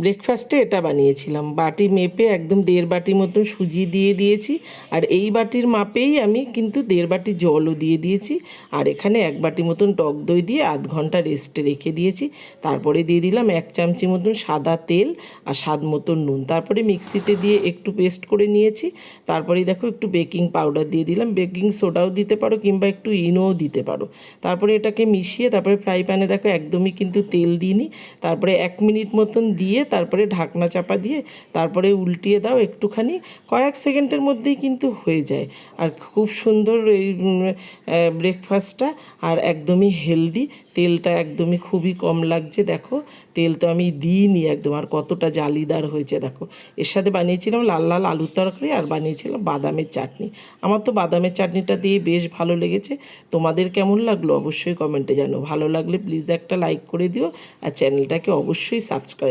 ব্রেকফাস্টে এটা বানিয়েছিলাম, বাটি মেপে একদম 1.5 বাটি মতন সুজি দিয়ে দিয়েছি, আর এই বাটির মাপেই আমি কিন্তু 1.5 বাটি জলও দিয়ে দিয়েছি, আর এখানে 1 বাটি মতন টক দই দিয়ে আধ ঘন্টা রেস্টে রেখে দিয়েছি। তারপরে দিয়ে দিলাম 1 চামচি মতন সাদা তেল আর স্বাদ মতন নুন, তারপরে মিক্সিতে দিয়ে একটু পেস্ট করে নিয়েছি। তারপরে দেখো একটু বেকিং পাউডার দিয়ে দিলাম, বেকিং সোডাও দিতে পারো কিংবা একটু ইনোও দিতে পারো। তারপরে এটাকে মিশিয়ে তারপরে ফ্রাই প্যানে দেখো একদমই কিন্তু তেল দিইনি, তারপরে 1 মিনিট মতন দিয়ে তারপরে ঢাকনা চাপা দিয়ে তারপরে উল্টিয়ে দাও একটুখানি, কয়েক সেকেন্ডের মধ্যেই কিন্তু হয়ে যায়। আর খুব সুন্দর এই ব্রেকফাস্টটা, আর একদমই হেলদি। তেলটা একদমই খুবই কম লাগছে, দেখো তেল তো আমি দিইনি একদম, আর কতটা জালিদার হয়েছে দেখো। এর সাথে বানিয়েছিলাম লাল লাল আলুর তরকারি আর বানিয়েছিলাম বাদামের চাটনি। আমার তো বাদামের চাটনিটা দিয়ে বেশ ভালো লেগেছে। তোমাদের কেমন লাগলো অবশ্যই কমেন্টে জানো। ভালো লাগলে প্লিজ একটা লাইক করে দিও, আর চ্যানেলটাকে অবশ্যই সাবস্ক্রাইব